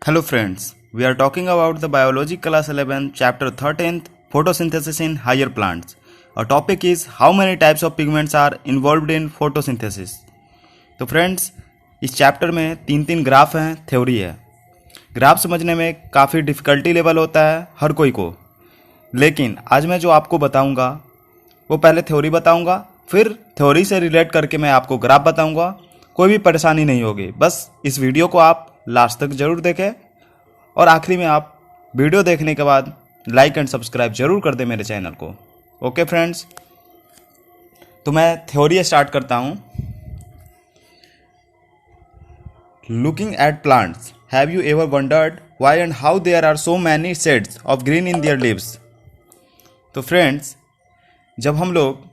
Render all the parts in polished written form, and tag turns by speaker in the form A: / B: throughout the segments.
A: Hello friends, we are talking about the biology class 11 chapter 13th photosynthesis in higher plants. Our topic is how many types of pigments are involved in photosynthesis. तो friends इस chapter में तीन graph हैं, theory है। Graph समझने में काफ़ी difficulty level होता है हर कोई को, लेकिन आज मैं जो आपको बताऊंगा वो पहले थ्योरी बताऊंगा, फिर थ्योरी से रिलेट करके मैं आपको ग्राफ बताऊंगा। कोई भी परेशानी नहीं होगी, बस इस वीडियो को आप लास्ट तक ज़रूर देखें और आखिरी में आप वीडियो देखने के बाद लाइक एंड सब्सक्राइब जरूर कर दें मेरे चैनल को। ओके फ्रेंड्स, तो मैं थ्योरी स्टार्ट करता हूँ। Looking at plants, have you ever wondered why and how there are so many shades of green in their leaves. तो फ्रेंड्स, जब हम लोग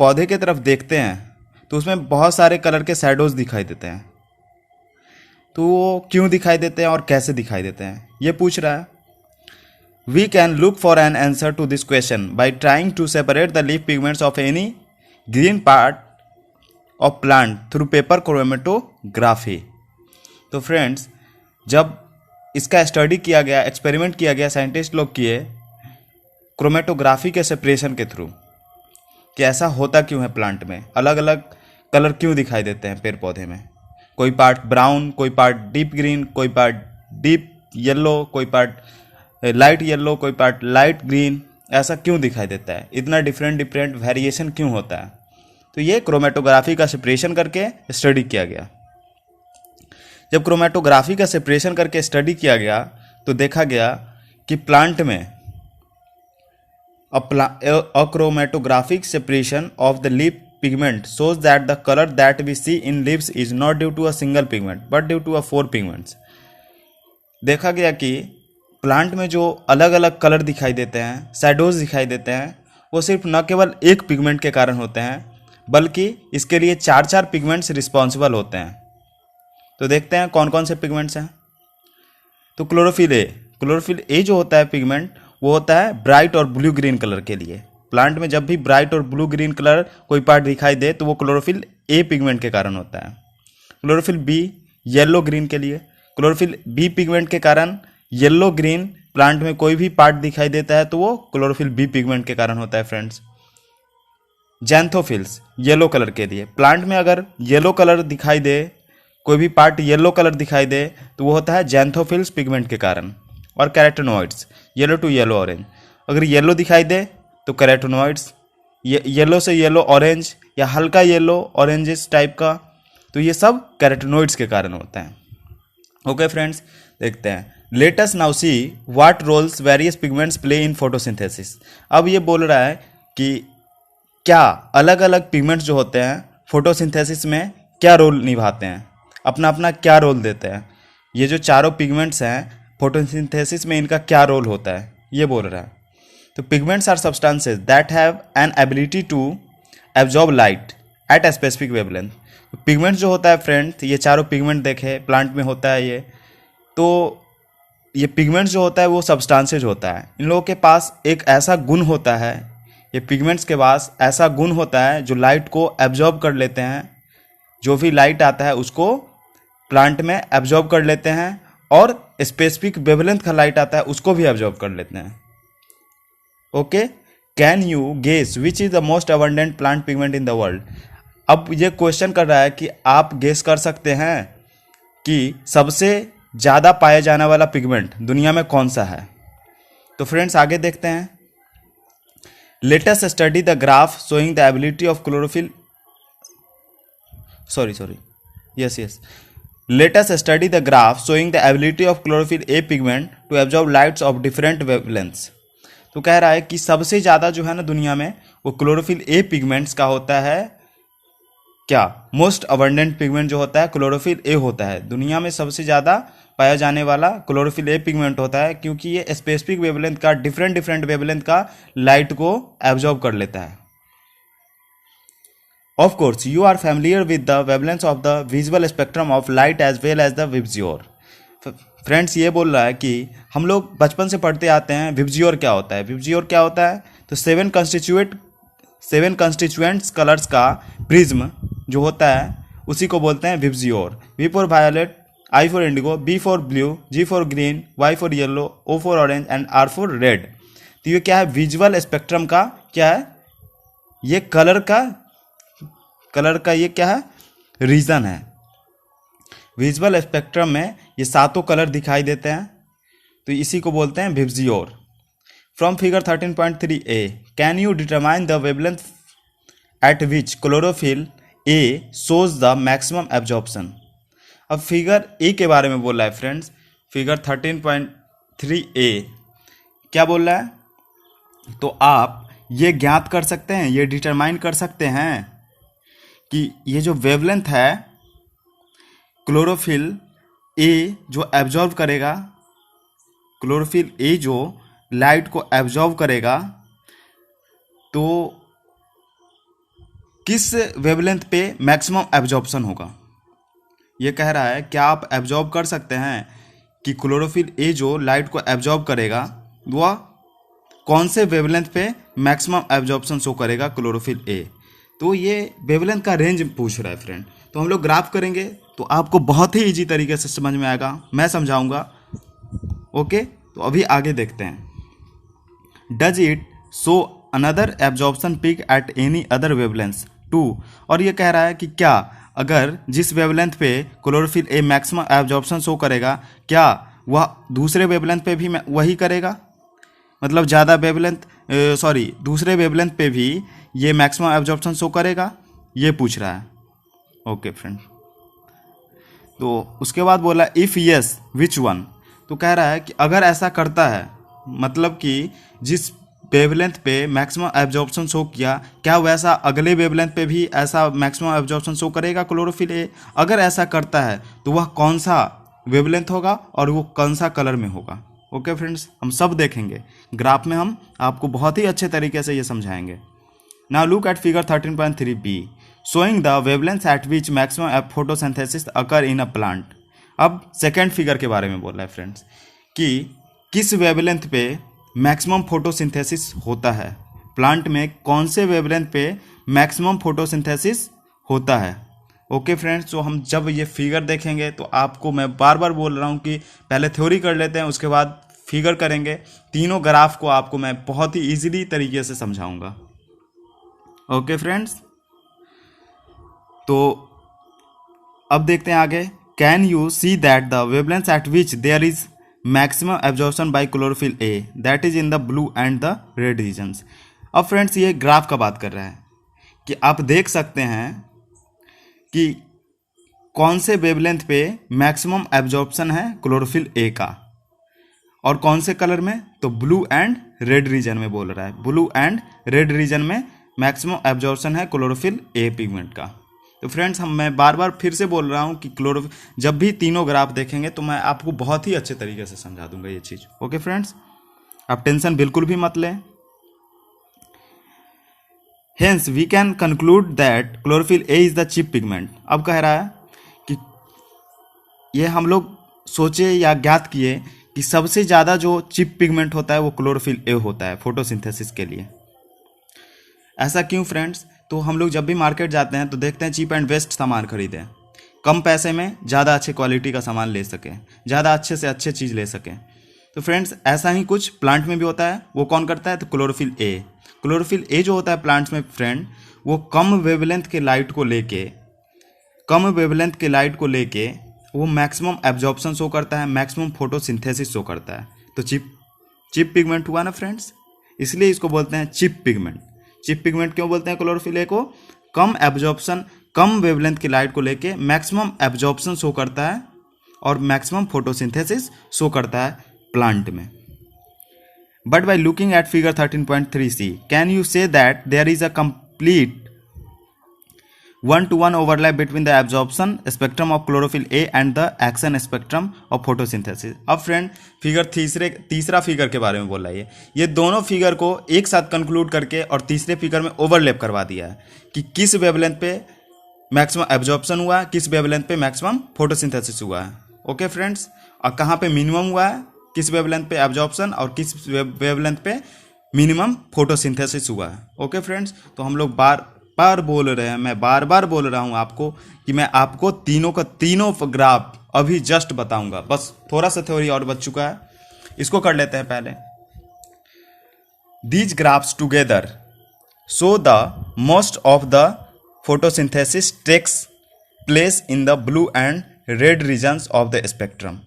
A: पौधे की तरफ देखते हैं तो उसमें बहुत सारे कलर के शैडोज दिखाई देते हैं। तो वो क्यों दिखाई देते हैं और कैसे दिखाई देते हैं, ये पूछ रहा है। We can look for an answer to this question by trying to separate the leaf pigments of any green part of plant through paper chromatography. तो फ्रेंड्स, जब इसका स्टडी किया गया, एक्सपेरिमेंट किया गया, साइंटिस्ट लोग किए क्रोमेटोग्राफी के सेपरेशन के थ्रू कि ऐसा होता क्यों है, प्लांट में अलग अलग कलर क्यों दिखाई देते हैं पेड़ पौधे में। कोई पार्ट ब्राउन, कोई पार्ट डीप ग्रीन, कोई पार्ट डीप येलो, कोई पार्ट लाइट येलो, कोई पार्ट लाइट ग्रीन, ऐसा क्यों दिखाई देता है, इतना डिफरेंट वेरिएशन क्यों होता है। तो ये क्रोमेटोग्राफी का सेपरेशन करके स्टडी किया गया। जब क्रोमेटोग्राफी का सेपरेशन करके स्टडी किया गया तो देखा गया कि प्लांट में a chromatographic separation of the leaf pigment shows that the color that we see in leaves is not due to a single pigment but due to a 4 pigments। देखा गया कि प्लांट में जो अलग अलग कलर दिखाई देते हैं, शैडोज दिखाई देते हैं, वो सिर्फ न केवल एक पिगमेंट के कारण होते हैं बल्कि इसके लिए 4 पिगमेंट्स रिस्पॉन्सिबल होते हैं। तो देखते हैं कौन कौन से पिगमेंट्स हैं। तो क्लोरोफिल ए जो होता है पिगमेंट, वो होता है ब्राइट और ब्लू ग्रीन कलर के लिए। प्लांट में जब भी ब्राइट और ब्लू ग्रीन कलर कोई पार्ट दिखाई दे तो वो क्लोरोफिल ए पिगमेंट के कारण होता है। क्लोरोफिल बी येलो ग्रीन के लिए, क्लोरोफिल बी पिगमेंट के कारण येलो ग्रीन प्लांट में कोई भी पार्ट दिखाई देता है तो वो क्लोरोफिल बी पिगमेंट के कारण होता है। फ्रेंड्स, जैंथोफिल्स येलो कलर के लिए, प्लांट में अगर येलो कलर दिखाई दे, कोई भी पार्ट येलो कलर दिखाई दे तो वो होता है जैंथोफिल्स पिगमेंट के कारण। और carotenoids yellow to yellow orange, अगर येलो दिखाई दे तो कैरोटेनॉइड्स, येलो से येलो ऑरेंज या हल्का येलो ऑरेंजिस टाइप का, तो ये सब कैरोटेनॉइड्स के कारण होता है। ओके फ्रेंड्स, देखते हैं। Let us now see what roles various pigments play in photosynthesis. अब ये बोल रहा है कि क्या अलग अलग पिगमेंट्स जो होते हैं फोटोसिंथेसिस में क्या रोल निभाते हैं, अपना अपना क्या रोल देते हैं। ये जो चारों पिगमेंट्स हैं फोटोसिंथेसिस में इनका क्या रोल होता है, ये बोल रहा है। तो pigments are substances that have an ability to absorb light at a specific wavelength. Pigments जो होता है फ्रेंड्स, ये चारों पिगमेंट देखे प्लांट में होता है ये, तो ये पिगमेंट्स जो होता है वो सब्सटेंसेज होता है। इन लोगों के पास एक ऐसा गुण होता है, ये पिगमेंट्स के पास ऐसा गुण होता है जो लाइट को एब्जॉर्ब कर लेते हैं। जो भी लाइट आता है उसको प्लांट में एब्जॉर्ब कर लेते हैं और स्पेसिफिक वेवलेंथ का लाइट आता है उसको भी एब्जॉर्ब कर लेते हैं। Okay, can you guess which is the most abundant plant pigment in the world. अब ये क्वेश्चन कर रहा है कि आप गेस कर सकते हैं कि सबसे ज़्यादा पाया जाने वाला पिगमेंट दुनिया में कौन सा है। तो फ्रेंड्स, आगे देखते हैं। Let us study the graph showing the ability of chlorophyll yes. Let us study the graph showing the ability of chlorophyll A pigment to absorb lights of different wavelengths। तो कह रहा है कि सबसे ज़्यादा जो है ना दुनिया में वो क्लोरोफिल ए पिगमेंट्स का होता है। क्या मोस्ट अबंडेंट पिगमेंट जो होता है क्लोरोफिल ए होता है। दुनिया में सबसे ज़्यादा पाया जाने वाला क्लोरोफिल ए पिगमेंट होता है क्योंकि ये स्पेसिफिक वेवलेंथ का, डिफरेंट वेवलेंथ का लाइट को एब्जॉर्ब कर लेता है। Of course, you are familiar with the wavelengths of the visible spectrum of light as well as the VIBGYOR. Friends, ये बोल रहा है कि हम लोग बचपन से पढ़ते आते हैं विब्जियोर क्या होता है। विब्जियोर क्या होता है, तो 7 कंस्टिट्यूएंट्स कलर्स का प्रिज्म जो होता है उसी को बोलते हैं VIBGYOR. V for violet, I for indigo, B for blue, G for green, Y for yellow, O for orange and R for red। तो ये क्या है, विजुअल स्पेक्ट्रम का क्या है, ये कलर का ये क्या है, रीजन है। विजुअल स्पेक्ट्रम में ये सातों कलर दिखाई देते हैं, तो इसी को बोलते हैं VIBGYOR. From figure 13.3a can you determine the wavelength at which chlorophyll a shows the maximum absorption. अब फिगर ए के बारे में बोल रहा है फ्रेंड्स, फिगर 13.3a क्या बोल रहा है, तो आप ये ज्ञात कर सकते हैं, ये डिटरमाइन कर सकते हैं कि ये जो वेवलेंथ है क्लोरोफिल ए जो एब्जॉर्ब करेगा, क्लोरोफिल ए जो लाइट को एब्जॉर्ब करेगा, तो किस वेवलेंथ पे मैक्सिमम एब्जॉर्प्शन होगा। ये कह रहा है क्या आप एब्जॉर्ब कर सकते हैं कि क्लोरोफिल ए जो लाइट को एब्जॉर्ब करेगा वह कौन से वेवलेंथ पे मैक्सिमम एब्जॉर्प्शन शो करेगा क्लोरोफिल ए। तो ये वेवलेंथ का रेंज पूछ रहा है फ्रेंड। तो हम लोग ग्राफ करेंगे तो आपको बहुत ही इजी तरीके से समझ में आएगा, मैं समझाऊंगा। ओके, तो अभी आगे देखते हैं। Does it show another absorption peak at any other wavelength too. और ये कह रहा है कि क्या अगर जिस वेवलेंथ पे chlorophyll A maximum absorption show करेगा, क्या वह दूसरे वेवलेंथ पे भी वही करेगा, मतलब ज़्यादा वेवलेंथ दूसरे वेवलेंथ पे भी ये मैक्सिमम एब्जॉर्प्शन शो करेगा, ये पूछ रहा है। ओके फ्रेंड, तो उसके बाद बोला इफ़ यस विच वन। तो कह रहा है कि अगर ऐसा करता है, मतलब कि जिस वेवलेंथ पे मैक्सिमम एब्जॉर्प्शन शो किया, क्या वैसा अगले वेवलेंथ पे भी ऐसा मैक्सिमम एब्जॉर्प्शन शो करेगा क्लोरोफिल ए। अगर ऐसा करता है तो वह कौन सा वेवलेंथ होगा और वो कौन सा कलर में होगा। ओके फ्रेंड्स, हम सब देखेंगे ग्राफ में, हम आपको बहुत ही अच्छे तरीके से ये समझाएंगे। Now look at figure 13.3b showing the wavelength at which maximum photosynthesis occur in a plant. अब सेकेंड फिगर के बारे में बोल रहा है फ्रेंड्स कि किस वेवलेंथ पे मैक्सिमम फोटोसिंथेसिस होता है, प्लांट में कौन से वेवलेंथ पे मैक्सिमम फोटोसिंथेसिस होता है। ओके फ्रेंड्स, तो हम जब ये फिगर देखेंगे तो आपको मैं बार बार बोल रहा हूँ कि पहले थ्योरी कर लेते हैं, उसके बाद फिगर करेंगे। तीनों ग्राफ को आपको मैं बहुत ही ईजिली तरीके से समझाऊंगा। ओके फ्रेंड्स, तो अब देखते हैं आगे। Can you see that the wavelength at which there is maximum absorption by chlorophyll A that is in the blue and the red regions. अब फ्रेंड्स ये ग्राफ का बात कर रहा है कि आप देख सकते हैं कि कौन से वेवलेंथ पे मैक्सिमम एब्जॉर्प्शन है क्लोरोफिल ए का और कौन से कलर में, तो ब्लू एंड रेड रीजन में बोल रहा है। ब्लू एंड रेड रीजन में मैक्सिमम एब्जॉर्प्शन है क्लोरोफिल ए पिगमेंट का। तो फ्रेंड्स मैं बार बार फिर से बोल रहा हूँ कि जब भी तीनों ग्राफ देखेंगे तो मैं आपको बहुत ही अच्छे तरीके से समझा दूंगा ये चीज़। ओके फ्रेंड्स, आप टेंशन बिल्कुल भी मत लें। Hence we can conclude that chlorophyll A is the chief pigment. अब कह रहा है कि ये हम लोग सोचे या ज्ञात किए कि सबसे ज़्यादा जो चीप पिगमेंट होता है वो क्लोरोफिल ए होता है फोटोसिंथेसिस के लिए। ऐसा क्यों फ्रेंड्स, तो हम लोग जब भी मार्केट जाते हैं तो देखते हैं चीप एंड बेस्ट सामान खरीदें, कम पैसे में ज़्यादा अच्छे क्वालिटी का सामान ले सकें, ज़्यादा अच्छे से अच्छे चीज़ ले सकें। तो फ्रेंड्स ऐसा ही कुछ प्लांट में भी होता है। वो कौन करता है, तो क्लोरोफिल ए। क्लोरोफिल ए जो होता है प्लांट्स में फ्रेंड, वो कम वेवलेंथ के लाइट को लेके वो मैक्सिमम एब्जॉर्प्शन शो करता है, मैक्सिमम फोटोसिंथेसिस शो करता है। तो चिप पिगमेंट हुआ ना फ्रेंड्स, इसलिए इसको बोलते हैं चिप पिगमेंट। चिप पिगमेंट क्यों बोलते हैं क्लोरोफिल ए को, कम एब्जॉर्प्शन, कम वेवलेंथ की लाइट को लेके मैक्सिमम एब्जॉर्प्शन शो करता है और मैक्सिमम फोटोसिंथेसिस शो करता है प्लांट में। But by looking at figure 13.3c can you see that there is a complete 1-to-1 overlap between the absorption spectrum of chlorophyll A and the action spectrum of photosynthesis। अब friend figure तीसरा figure के बारे में बोल रहा है। ये दोनों फिगर को एक साथ कंक्लूड करके और तीसरे फिगर में ओवरलैप करवा दिया है कि किस वेवलेंथ पे मैक्सिमम एब्जॉर्प्शन हुआ है, किस वेवलेंथ पे मैक्सिमम फोटोसिंथेसिस हुआ है। ओके फ्रेंड्स, और कहाँ पे मिनिमम हुआ है, किस वेवलेंथ पे एब्जॉर्प्शन और किस वेवलेंथ पे मिनिमम फोटोसिंथेसिस हुआ है। ओके फ्रेंड्स, तो हम लोग बार बार बोल रहे हैं, मैं बार बार बोल रहा हूँ आपको कि मैं आपको तीनों ग्राफ अभी जस्ट बताऊंगा, बस थोड़ा सा थ्योरी और बच चुका है, इसको कर लेते हैं पहले। These graphs together show the most of the photosynthesis takes place in the blue and red regions of the spectrum.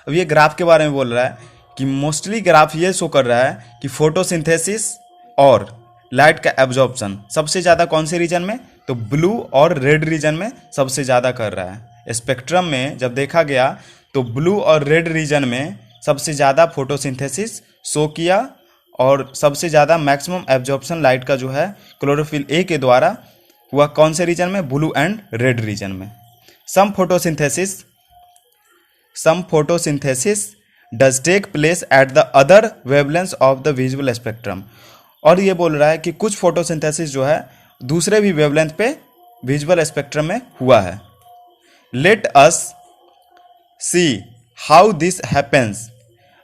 A: अब ये ग्राफ के बारे में बोल रहा है कि मोस्टली ग्राफ ये शो कर रहा है कि फोटोसिंथेसिस और लाइट का एब्जॉर्प्शन सबसे ज़्यादा कौन से रीजन में, तो ब्लू और रेड रीजन में सबसे ज़्यादा कर रहा है। स्पेक्ट्रम में जब देखा गया तो ब्लू और रेड रीजन में सबसे ज़्यादा फोटोसिंथेसिस शो किया और सबसे ज़्यादा मैक्सिमम एब्जॉर्प्शन लाइट का जो है क्लोरोफिल ए के द्वारा हुआ कौन से रीजन में, ब्लू एंड रेड रीजन में। Some photosynthesis does take place at the other wavelengths of the visual spectrum. और ये बोल रहा है कि कुछ फोटोसिंथेसिस जो है दूसरे भी वेवलेंथ पे विजुअल स्पेक्ट्रम में हुआ है। Let us see how this happens.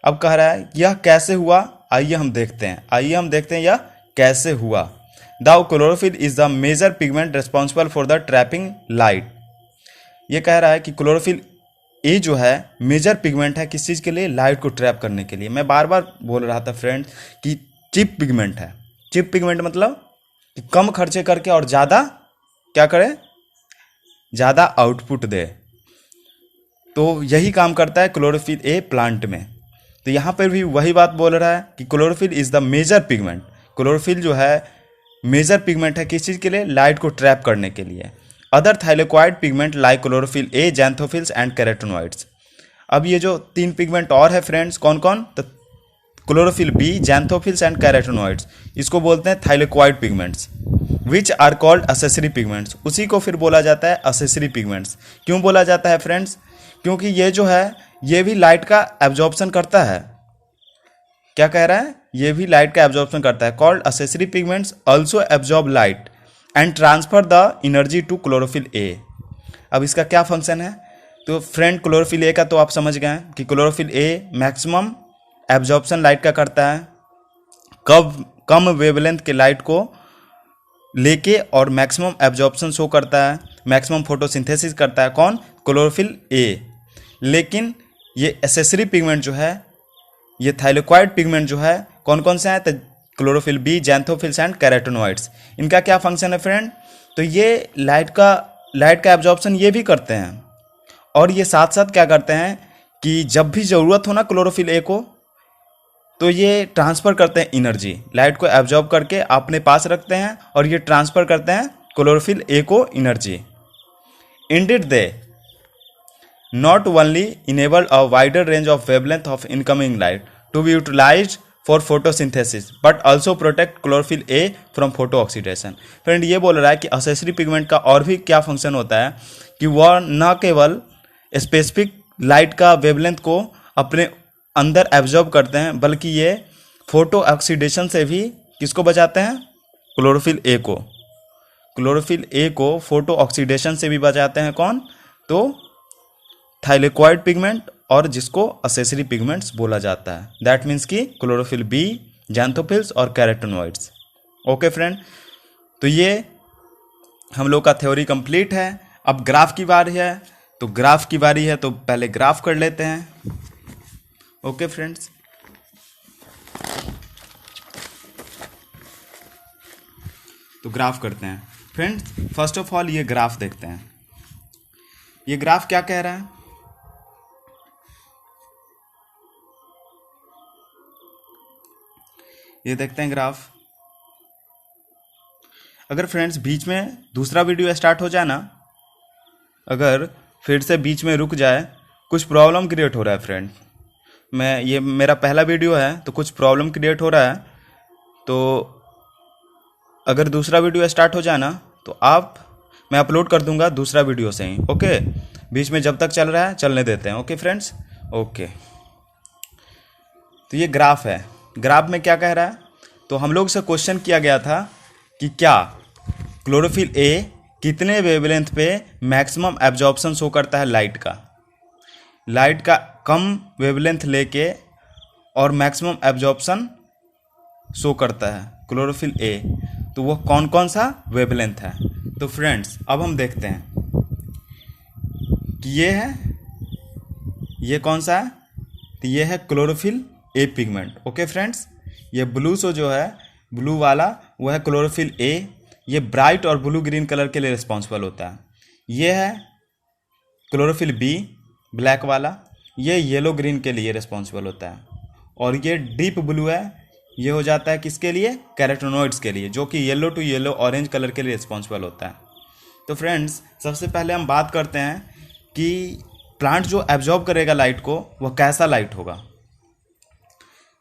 A: अब कह रहा है यह कैसे हुआ, आइए हम देखते हैं यह कैसे हुआ। The chlorophyll is the major pigment responsible for the trapping light. ये कह रहा है कि क्लोरोफिल ए जो है मेजर पिगमेंट है किस चीज़ के लिए, लाइट को ट्रैप करने के लिए। मैं बार बार बोल रहा था फ्रेंड्स कि चिप पिगमेंट है। चिप पिगमेंट मतलब कि कम खर्चे करके और ज़्यादा क्या करे, ज़्यादा आउटपुट दे। तो यही काम करता है क्लोरोफिल ए प्लांट में। तो यहाँ पर भी वही बात बोल रहा है कि chlorophyll is the major pigment. Chlorophyll जो है मेजर पिगमेंट है किस चीज़ के लिए, लाइट को ट्रैप करने के लिए। Other thylakoid pigment like chlorophyll A, जैंथोफिल्स and carotenoids. अब ये जो 3 पिगमेंट और है फ्रेंड्स, कौन कौन, तो chlorophyll B, xanthophylls and carotenoids, इसको बोलते हैं thylakoid pigments. Which are called accessory pigments. उसी को फिर बोला जाता है असेसरी पिगमेंट्स। क्यों बोला जाता है फ्रेंड्स, क्योंकि ये जो है ये भी लाइट का एब्जॉर्प्शन करता है। क्या कह रहा है, ये भी लाइट का एब्जॉर्प्शन करता है। Called accessory pigments also absorb light and transfer the energy to chlorophyll a. अब इसका क्या फंक्शन है, तो फ्रेंड क्लोरोफिल ए का तो आप समझ गए हैं कि chlorophyll A maximum absorption light का करता है, कम वेवलेंथ के लाइट को लेके, और मैक्सिमम एब्जॉर्प्शन शो करता है, मैक्सिमम फोटोसिंथेसिस करता है कौन, क्लोरोफिल ए। लेकिन ये एसेसरी पिगमेंट जो है, ये थाइलेक्वाइड पिगमेंट जो है कौन कौन से हैं, तो chlorophyll B, xanthophylls and carotenoids. इनका क्या फंक्शन है फ्रेंड, तो ये लाइट का एब्जॉर्प्शन ये भी करते हैं, और ये साथ साथ क्या करते हैं कि जब भी ज़रूरत हो ना क्लोरोफिल ए को, तो ये ट्रांसफ़र करते हैं एनर्जी, लाइट को एब्जॉर्ब करके अपने पास रखते हैं और ये ट्रांसफ़र करते हैं क्लोरोफिल ए को energy. Indeed they not only enable a wider range of wavelength of incoming light to be utilized for photosynthesis but also protect chlorophyll A from photooxidation। Friend ये बोल रहा है कि असेसरी पिगमेंट का और भी क्या फंक्शन होता है कि वह न केवल स्पेसिफिक लाइट का वेवलेंथ को अपने अंदर एब्जॉर्ब करते हैं, बल्कि ये फोटो ऑक्सीडेशन से भी किसको बचाते हैं, क्लोरोफिल ए को फोटो ऑक्सीडेशन से भी बचाते हैं। कौन, तो थाइलेक्वाइड पिगमेंट, और जिसको असेसरी पिगमेंट्स बोला जाता है। दैट मीन्स कि क्लोरोफिल बी, जैंथोफिल्स और कैरोटेनॉइड्स। ओके फ्रेंड, तो ये हम लोग का थ्योरी कंप्लीट है। अब ग्राफ की बारी है, तो पहले ग्राफ कर लेते हैं। ओके फ्रेंड्स, तो ग्राफ करते हैं। फ्रेंड्स फर्स्ट ऑफ ऑल ये ग्राफ देखते हैं। ये ग्राफ क्या कह रहा है, ये देखते हैं ग्राफ। अगर फ्रेंड्स बीच में दूसरा वीडियो स्टार्ट हो जाए ना, अगर फिर से बीच में रुक जाए, कुछ प्रॉब्लम क्रिएट हो रहा है फ्रेंड। ये मेरा पहला वीडियो है तो कुछ प्रॉब्लम क्रिएट हो रहा है, तो अगर दूसरा वीडियो स्टार्ट हो जाए ना तो मैं अपलोड कर दूंगा दूसरा वीडियो से ही। ओके, बीच में जब तक चल रहा है चलने देते हैं। Okay friends, okay. तो ये ग्राफ है। ग्राफ में क्या कह रहा है, तो हम लोग से क्वेश्चन किया गया था कि क्या क्लोरोफिल ए कितने वेवलेंथ पे मैक्सिमम एब्जॉर्प्शन शो करता है लाइट का कम वेवलेंथ लेके और मैक्सिमम एब्जॉर्प्शन शो करता है क्लोरोफिल ए, तो वो कौन कौन सा वेवलेंथ है। तो फ्रेंड्स अब हम देखते हैं कि ये कौन सा है, तो ये है chlorophyll A pigment. Okay friends, ये ब्लू सो जो है ब्लू वाला वो है क्लोरोफिल ए, ये ब्राइट और ब्लू ग्रीन कलर के लिए रिस्पॉन्सिबल होता है। ये है क्लोरोफिल बी ब्लैक वाला, ये येलो ग्रीन के लिए रिस्पॉन्सिबल होता है। और ये डीप ब्लू है, ये हो जाता है किसके लिए, कैरोटीनॉइड्स के लिए, जो कि yellow to yellow orange colour के लिए रिस्पॉन्सिबल होता है। तो फ्रेंड्स सबसे पहले हम बात करते हैं कि प्लांट जो एब्जॉर्ब करेगा लाइट को वह कैसा लाइट होगा।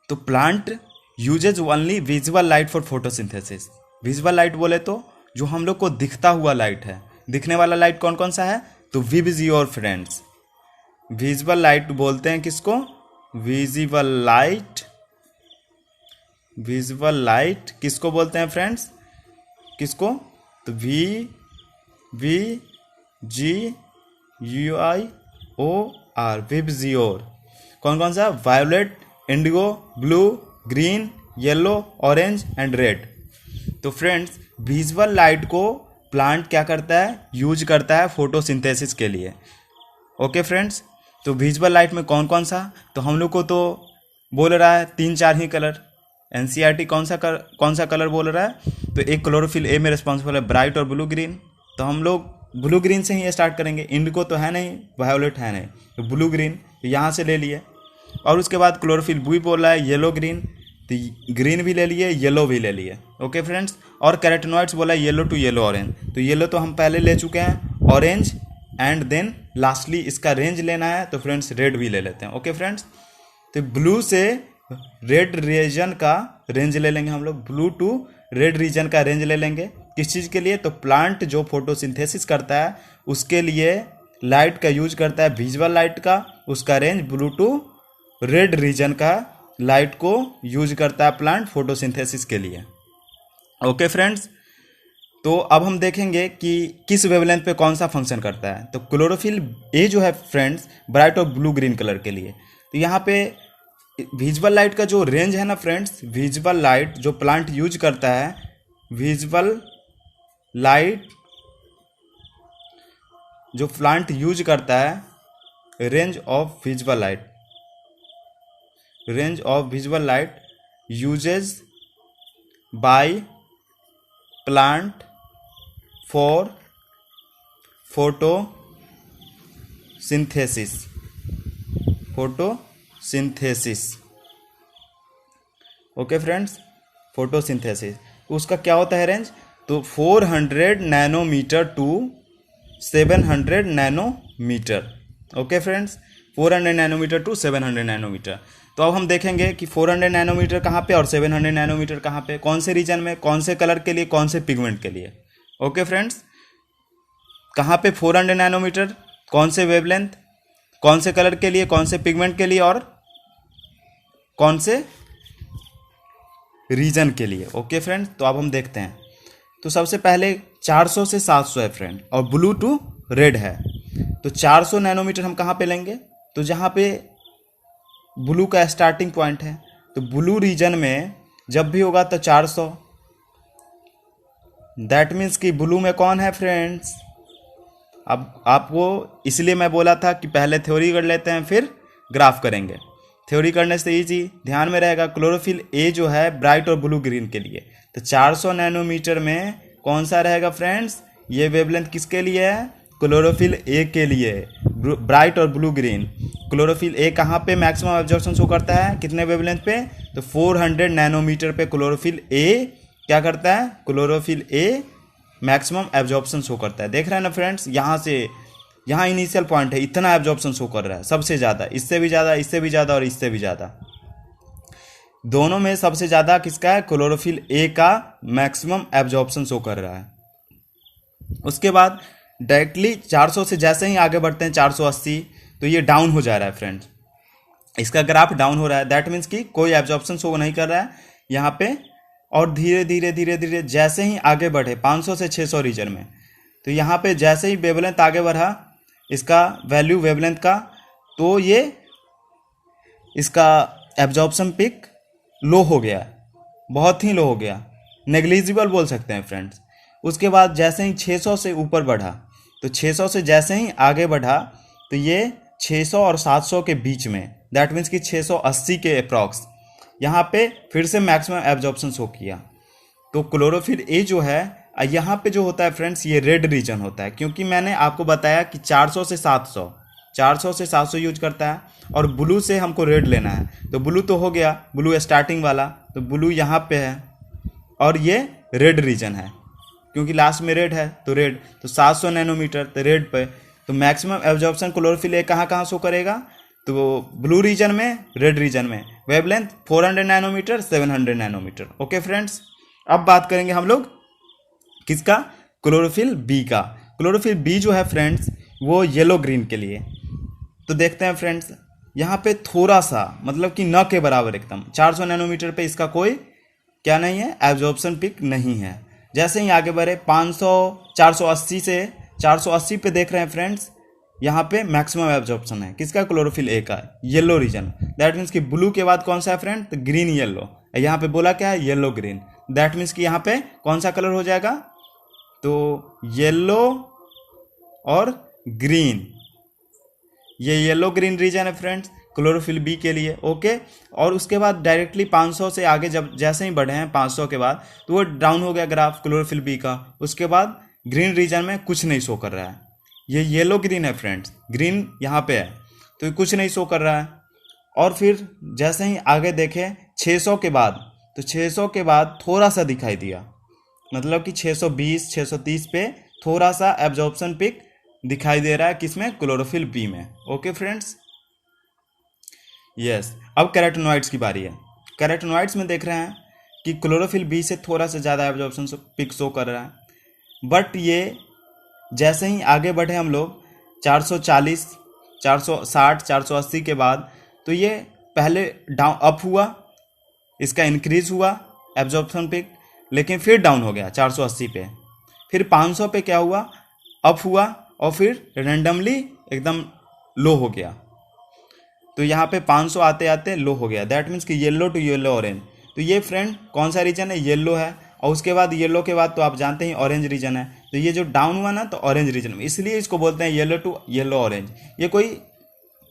A: तो plant uses only visual light for photosynthesis. Visual light बोले तो जो हम लोग को दिखता हुआ लाइट है, दिखने वाला लाइट कौन कौन सा है, तो विजिबल फ्रेंड्स, विजुअल लाइट बोलते हैं किसको, विजिबल लाइट। विजुअल लाइट किसको बोलते हैं फ्रेंड्स, किसको, तो VGUIOR, विजियोर। कौन कौन सा, violet, Indigo, blue, green, yellow, orange and red. तो फ्रेंड्स विजुअल लाइट को प्लांट क्या करता है, यूज करता है फोटोसिंथेसिस के लिए। ओके फ्रेंड्स, तो विजुअल लाइट में कौन कौन सा, तो हम लोग को तो बोल रहा है 3-4 ही कलर। एनसीईआरटी कौन सा कलर बोल रहा है, तो एक क्लोरोफिल ए में रिस्पॉन्सिबल है ब्राइट और ब्लू ग्रीन, तो हम लोग ब्लू ग्रीन से ही स्टार्ट करेंगे। इंडिगो तो है नहीं, वायोलेट है नहीं, तो ब्लू ग्रीन यहाँ से ले लिए। और उसके बाद क्लोरोफिल बी बोल रहा है येलो ग्रीन, तो ग्रीन भी ले लिए, येलो भी ले लिए। ओके फ्रेंड्स, और कैरोटीनॉइड्स बोला येलो टू येलो ऑरेंज, तो येलो तो हम पहले ले चुके हैं, ऑरेंज एंड देन लास्टली इसका रेंज लेना है, तो फ्रेंड्स रेड भी ले लेते हैं। ओके फ्रेंड्स, तो ब्लू से रेड रीजन का रेंज ले लेंगे हम लोग, ब्लू टू रेड रीजन का रेंज ले लेंगे। किस चीज़ के लिए, तो प्लांट जो फोटोसिंथेसिस करता है उसके लिए लाइट का यूज करता है, विजुअल लाइट का, उसका range blue to red region का लाइट को यूज करता है प्लांट फोटोसिंथेसिस के लिए। ओके फ्रेंड्स, तो अब हम देखेंगे कि किस वेवलेंथ पे कौन सा फंक्शन करता है। तो क्लोरोफिल ए जो है फ्रेंड्स ब्राइट और ब्लू ग्रीन कलर के लिए, तो यहाँ पे विजुअल लाइट का जो रेंज है ना फ्रेंड्स, विजुअल लाइट जो प्लांट यूज करता है, विजुअल लाइट जो प्लांट यूज करता है, range of visual light, range of visual light uses by plant for photosynthesis, photosynthesis. Okay friends, photosynthesis उसका क्या होता है रेंज, तो 400 nanometre to 700 nanometre. Okay friends, 400 nanometre to 700 nanometre. तो अब हम देखेंगे कि 400 नैनोमीटर कहाँ पे और 700 नैनोमीटर कहाँ पे, कौन से रीजन में, कौन से कलर के लिए, कौन से पिगमेंट के लिए। ओके फ्रेंड्स, कहाँ पे 400 नैनोमीटर, कौन से वेवलेंथ, कौन से कलर के लिए, कौन से पिगमेंट के लिए और कौन से रीजन के लिए। ओके फ्रेंड्स, तो अब हम देखते हैं। तो सबसे पहले 400 से 700 है फ्रेंड, और ब्लू टू रेड है। तो 400 नैनोमीटर हम कहाँ पे लेंगे, तो जहाँ पे ब्लू का स्टार्टिंग पॉइंट है, तो ब्लू रीजन में जब भी होगा तो 400, दैट मीन्स कि ब्लू में कौन है फ्रेंड्स। अब आपको इसलिए मैं बोला था कि पहले थ्योरी कर लेते हैं फिर ग्राफ करेंगे। थ्योरी करने से इजी ध्यान में रहेगा। क्लोरोफिल ए जो है ब्राइट और ब्लू ग्रीन के लिए, तो 400 नैनोमीटर में कौन सा रहेगा फ्रेंड्स, ये वेवलेंथ किसके लिए है, क्लोरोफिल ए के लिए, ब्राइट और ब्लू ग्रीन। क्लोरोफिल ए कहाँ पे मैक्सिमम एब्जॉर्प्शन शो करता है, कितने वेवलेंथ पे, तो 400 नैनोमीटर पे क्लोरोफिल ए क्या करता है, chlorophyll A maximum absorption show करता है। देख रहे हैं ना फ्रेंड्स, यहाँ से यहाँ इनिशियल पॉइंट है, इतना एब्जॉर्प्शन शो कर रहा है, सबसे ज़्यादा, इससे भी ज़्यादा, इससे भी ज़्यादा और इससे भी ज़्यादा। दोनों में सबसे ज़्यादा किसका है, क्लोरोफिल ए का मैक्सिमम एब्जॉर्प्शन शो कर रहा है। उसके बाद डायरेक्टली 400 से जैसे ही आगे बढ़ते हैं 480, तो ये डाउन हो जा रहा है फ्रेंड्स, इसका ग्राफ डाउन हो रहा है। दैट मीन्स कि कोई एब्जॉर्प्शन शो नहीं कर रहा है यहाँ पे। और धीरे धीरे धीरे धीरे जैसे ही आगे बढ़े 500 से 600 रीजन में, तो यहाँ पे जैसे ही वेवलेंथ आगे बढ़ा, इसका वैल्यू वेवलेंथ का, तो ये इसका एब्जॉर्प्शन पिक लो हो गया, बहुत ही लो हो गया, नेग्लिजिबल बोल सकते हैं फ्रेंड्स। उसके बाद जैसे ही 600 से ऊपर बढ़ा, तो 600 से जैसे ही आगे बढ़ा तो ये 600 और 700 के बीच में, दैट मीन्स कि 680 के अप्रॉक्स यहाँ पे फिर से मैक्सिमम एब्जॉर्प्शन शो किया। तो क्लोरोफिल ए जो है यहाँ पे जो होता है फ्रेंड्स, ये रेड रीजन होता है, क्योंकि मैंने आपको बताया कि 400 से 700 यूज करता है, और ब्लू से हमको रेड लेना है। तो ब्लू तो हो गया, ब्लू स्टार्टिंग वाला, तो ब्लू यहाँ पे है और ये रेड रीजन है, क्योंकि लास्ट में रेड है तो रेड, तो 700 नैनोमीटर तो रेड पे। तो मैक्सिमम एब्जॉर्प्शन क्लोरोफिल ए कहाँ शो करेगा, तो ब्लू रीजन में, रेड रीजन में। Wavelength 400 nanometre, 700 nanometre. Okay friends, अब बात करेंगे हम लोग किसका, क्लोरोफिल बी का। क्लोरोफिल बी जो है फ्रेंड्स वो येलो ग्रीन के लिए। तो देखते हैं फ्रेंड्स, यहाँ पे थोड़ा सा, मतलब कि न के बराबर एकदम 400 नैनोमीटर पे इसका कोई क्या नहीं है, एब्जॉर्प्शन पिक नहीं है। जैसे ही आगे बढ़े 500, 480 से 480 पे देख रहे हैं फ्रेंड्स, यहाँ पे मैक्सिमम एब्जॉर्प्शन है किसका, क्लोरोफिल ए का, येलो रीजन। दैट मीन्स कि ब्लू के बाद कौन सा है फ्रेंड, तो ग्रीन येलो। यहाँ पे बोला क्या है, येलो ग्रीन। दैट मीन्स कि यहाँ पे कौन सा कलर हो जाएगा, तो येलो और ग्रीन, ये येलो ग्रीन रीजन है फ्रेंड्स क्लोरोफिल बी के लिए। ओके, और उसके बाद डायरेक्टली 500 से आगे जब जैसे ही बढ़े हैं 500 के बाद, तो वो डाउन हो गया ग्राफ क्लोरोफिल बी का। उसके बाद ग्रीन रीजन में कुछ नहीं शो कर रहा है, ये येलो ग्रीन है फ्रेंड्स, ग्रीन यहाँ पे है तो कुछ नहीं शो कर रहा है। और फिर जैसे ही आगे देखें 600 के बाद, तो 600 के बाद थोड़ा सा दिखाई दिया, मतलब कि 620, 630 पे थोड़ा सा एब्जॉर्प्शन पिक दिखाई दे रहा है किसमें, क्लोरोफिल बी में। Okay friends, yes. अब कैरोटेनॉइड्स की बारी है। कैरोटेनॉइड्स में देख रहे हैं कि क्लोरोफिल बी से थोड़ा सा ज़्यादा एब्जॉर्प्शन पिक शो कर रहा है, बट ये जैसे ही आगे बढ़े हम लोग 440, 460, 480 के बाद, तो ये पहले डाउन अप हुआ, इसका इंक्रीज हुआ एब्जॉर्प्शन पिक, लेकिन फिर डाउन हो गया 480 पे। फिर 500 पे क्या हुआ, अप हुआ, और फिर रेंडमली एकदम लो हो गया। तो यहाँ पे 500 आते आते लो हो गया। दैट मीन्स कि येलो टू येलो ऑरेंज। तो ये फ्रेंड कौन सा रीजन है, येलो है, और उसके बाद येलो के बाद तो आप जानते हैं ऑरेंज रीजन है। तो ये जो डाउन हुआ ना, तो ऑरेंज रीजन में, इसलिए इसको बोलते हैं येलो टू येलो ऑरेंज। ये कोई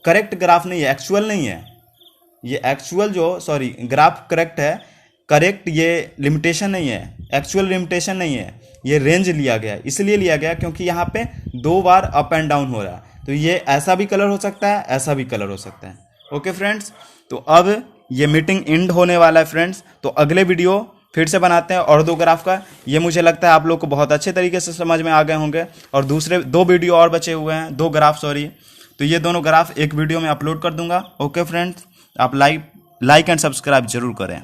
A: करेक्ट ग्राफ नहीं है, एक्चुअल नहीं है ये, एक्चुअल जो ग्राफ करेक्ट है, करेक्ट ये लिमिटेशन नहीं है, एक्चुअल लिमिटेशन नहीं है, ये रेंज लिया गया। इसलिए लिया गया क्योंकि यहाँ पे 2 बार अप एंड डाउन हो रहा है, तो ये ऐसा भी कलर हो सकता है, ऐसा भी कलर हो सकता है। ओके फ्रेंड्स, तो अब ये मीटिंग एंड होने वाला है फ्रेंड्स, तो अगले वीडियो फिर से बनाते हैं और 2 ग्राफ का। ये मुझे लगता है आप लोग को बहुत अच्छे तरीके से समझ में आ गए होंगे, और दूसरे 2 वीडियो और बचे हुए हैं, 2 ग्राफ तो ये दोनों ग्राफ एक वीडियो में अपलोड कर दूंगा। ओके फ्रेंड्स, आप लाइक एंड सब्सक्राइब जरूर करें।